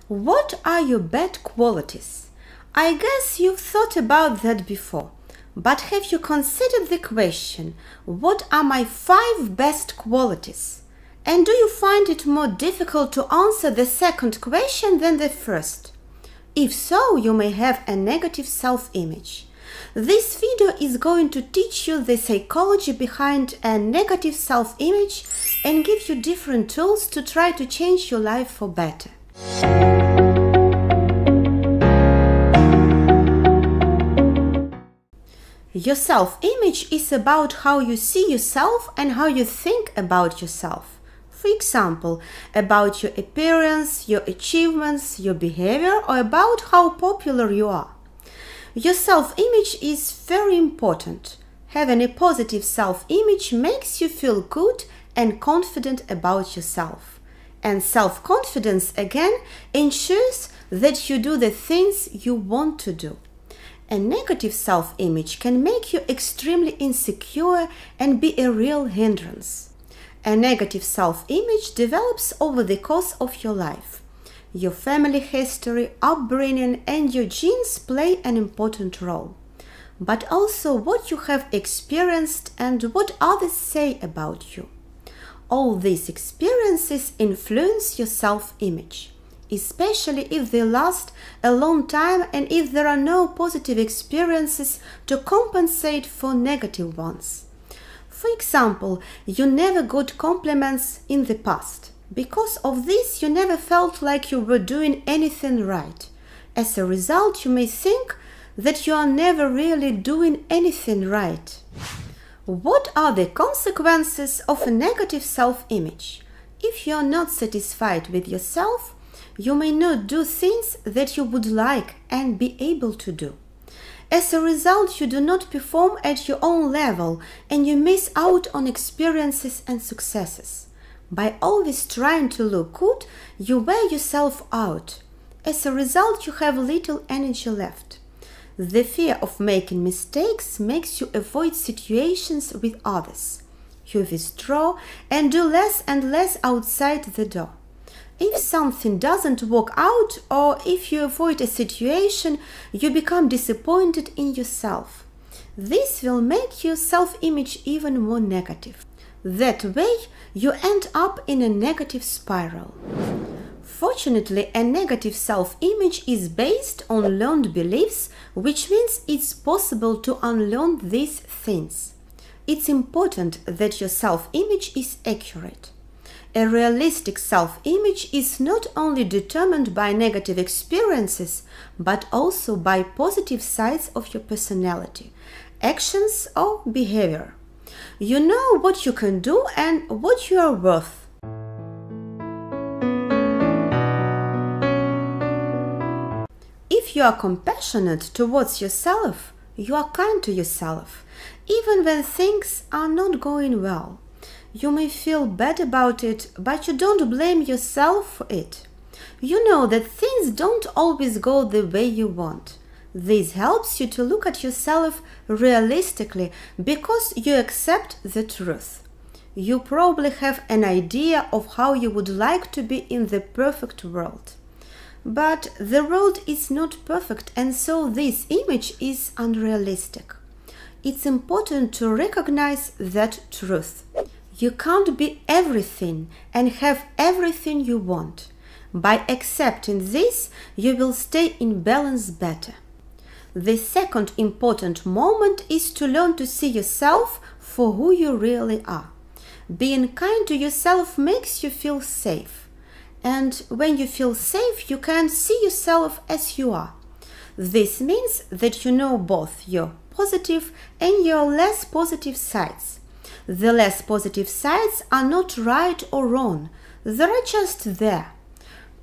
What are your bad qualities? I guess you've thought about that before. But have you considered the question, what are my 5 best qualities? And do you find it more difficult to answer the second question than the first? If so, you may have a negative self-image. This video is going to teach you the psychology behind a negative self-image and give you different tools to try to change your life for better. Your self-image is about how you see yourself and how you think about yourself. For example, about your appearance, your achievements, your behavior, or about how popular you are. Your self-image is very important. Having a positive self-image makes you feel good and confident about yourself. And self-confidence, again, ensures that you do the things you want to do. A negative self-image can make you extremely insecure and be a real hindrance. A negative self-image develops over the course of your life. Your family history, upbringing, and your genes play an important role. But also what you have experienced and what others say about you. All these experiences influence your self-image, especially if they last a long time and if there are no positive experiences to compensate for negative ones. For example, you never got compliments in the past. Because of this, you never felt like you were doing anything right. As a result, you may think that you are never really doing anything right. What are the consequences of a negative self-image? If you are not satisfied with yourself, you may not do things that you would like and be able to do. As a result, you do not perform at your own level and you miss out on experiences and successes. By always trying to look good, you wear yourself out. As a result, you have little energy left. The fear of making mistakes makes you avoid situations with others. You withdraw and do less and less outside the door. If something doesn't work out or if you avoid a situation, you become disappointed in yourself. This will make your self-image even more negative. That way, you end up in a negative spiral. Fortunately, a negative self-image is based on learned beliefs, which means it's possible to unlearn these things. It's important that your self-image is accurate. A realistic self-image is not only determined by negative experiences, but also by positive sides of your personality, actions or behavior. You know what you can do and what you are worth. If you are compassionate towards yourself, you are kind to yourself, even when things are not going well. You may feel bad about it, but you don't blame yourself for it. You know that things don't always go the way you want. This helps you to look at yourself realistically because you accept the truth. You probably have an idea of how you would like to be in the perfect world. But the world is not perfect, and so this image is unrealistic. It's important to recognize that truth. You can't be everything and have everything you want. By accepting this, you will stay in balance better. The second important moment is to learn to see yourself for who you really are. Being kind to yourself makes you feel safe. And when you feel safe, you can see yourself as you are. This means that you know both your positive and your less positive sides. The less positive sides are not right or wrong, they are just there.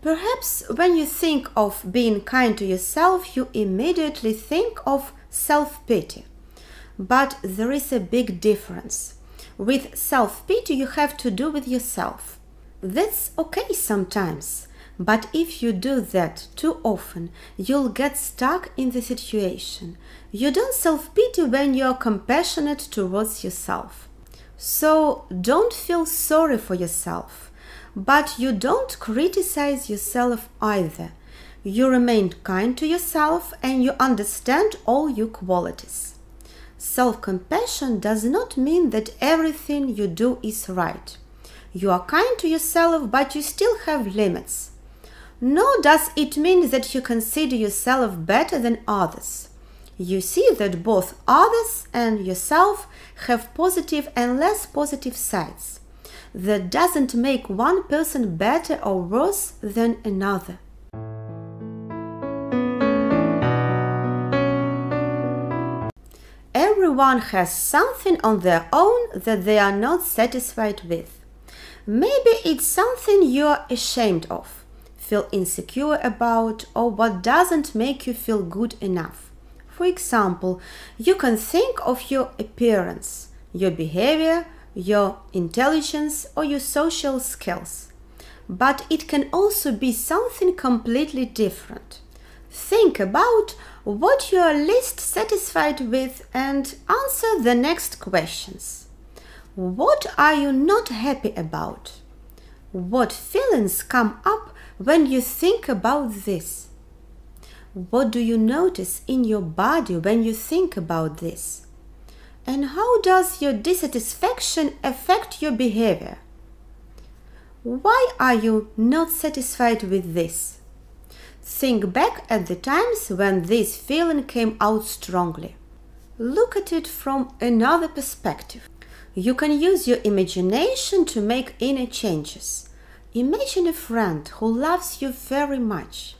Perhaps when you think of being kind to yourself, you immediately think of self-pity. But there is a big difference. With self-pity, you have to do with yourself. That's okay sometimes, but if you do that too often, you'll get stuck in the situation. You don't self-pity when you're compassionate towards yourself. So don't feel sorry for yourself. But you don't criticize yourself either. You remain kind to yourself and you understand all your qualities. Self-compassion does not mean that everything you do is right. You are kind to yourself, but you still have limits. Nor does it mean that you consider yourself better than others. You see that both others and yourself have positive and less positive sides. That doesn't make one person better or worse than another. Everyone has something on their own that they are not satisfied with. Maybe it's something you're ashamed of, feel insecure about, or what doesn't make you feel good enough. For example, you can think of your appearance, your behavior, your intelligence, or your social skills. But it can also be something completely different. Think about what you are least satisfied with and answer the next questions. What are you not happy about? What feelings come up when you think about this? What do you notice in your body when you think about this? And how does your dissatisfaction affect your behavior? Why are you not satisfied with this? Think back at the times when this feeling came out strongly. Look at it from another perspective. You can use your imagination to make inner changes. Imagine a friend who loves you very much.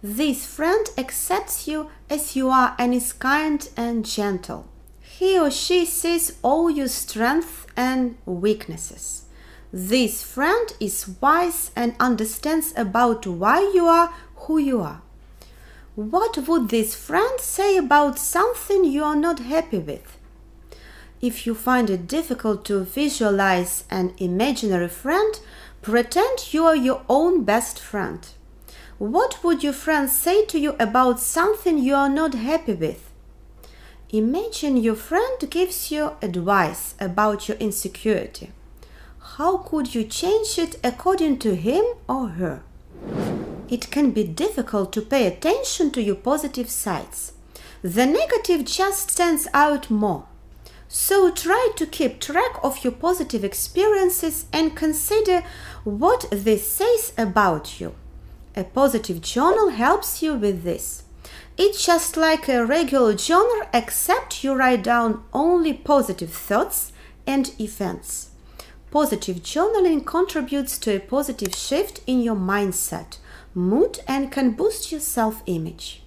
This friend accepts you as you are and is kind and gentle. He or she sees all your strengths and weaknesses. This friend is wise and understands about why you are who you are. What would this friend say about something you are not happy with? If you find it difficult to visualize an imaginary friend, pretend you are your own best friend. What would your friend say to you about something you are not happy with? Imagine your friend gives you advice about your insecurity. How could you change it according to him or her? It can be difficult to pay attention to your positive sides. The negative just stands out more. So try to keep track of your positive experiences and consider what this says about you. A positive journal helps you with this. It's just like a regular journal, except you write down only positive thoughts and events. Positive journaling contributes to a positive shift in your mindset, mood, and can boost your self-image.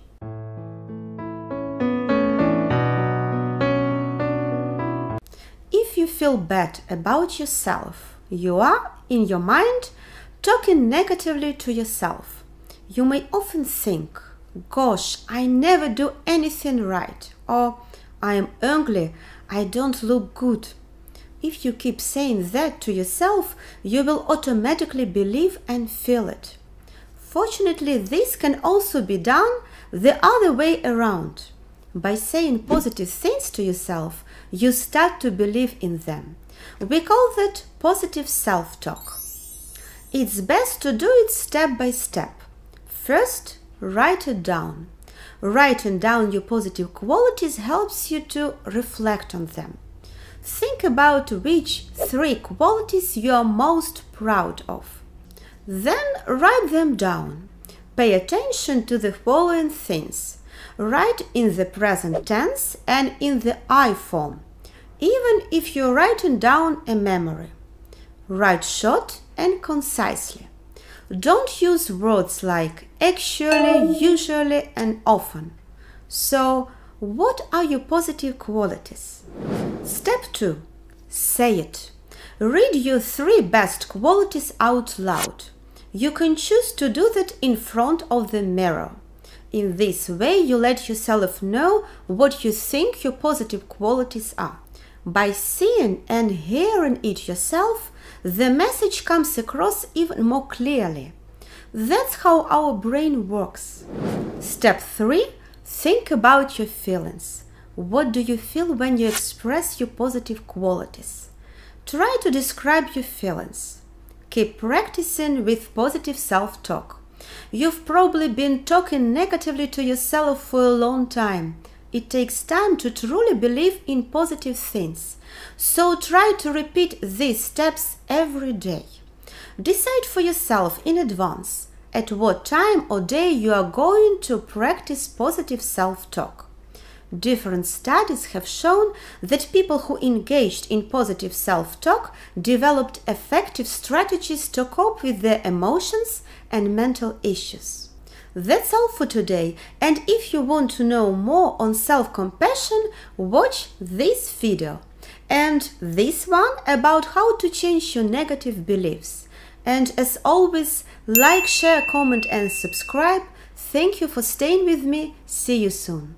If you feel bad about yourself, you are, in your mind, talking negatively to yourself. You may often think, "Gosh, I never do anything right," or "I am ugly, I don't look good." If you keep saying that to yourself, you will automatically believe and feel it. Fortunately, this can also be done the other way around. By saying positive things to yourself, you start to believe in them. We call that positive self-talk. It's best to do it step by step. First, write it down. Writing down your positive qualities helps you to reflect on them. Think about which 3 qualities you are most proud of. Then write them down. Pay attention to the following things. Write in the present tense and in the I form, even if you're writing down a memory. Write short and concisely. Don't use words like actually, usually, and often. So, what are your positive qualities? Step 2. Say it. Read your 3 best qualities out loud. You can choose to do that in front of the mirror. In this way, you let yourself know what you think your positive qualities are. By seeing and hearing it yourself, the message comes across even more clearly. That's how our brain works. Step 3. Think about your feelings. What do you feel when you express your positive qualities? Try to describe your feelings. Keep practicing with positive self-talk. You've probably been talking negatively to yourself for a long time. It takes time to truly believe in positive things. So try to repeat these steps every day. Decide for yourself in advance at what time or day you are going to practice positive self-talk. Different studies have shown that people who engaged in positive self-talk developed effective strategies to cope with their emotions and mental issues. That's all for today, and if you want to know more on self-compassion, watch this video and this one about how to change your negative beliefs. And as always, like, share, comment and subscribe. Thank you for staying with me. See you soon.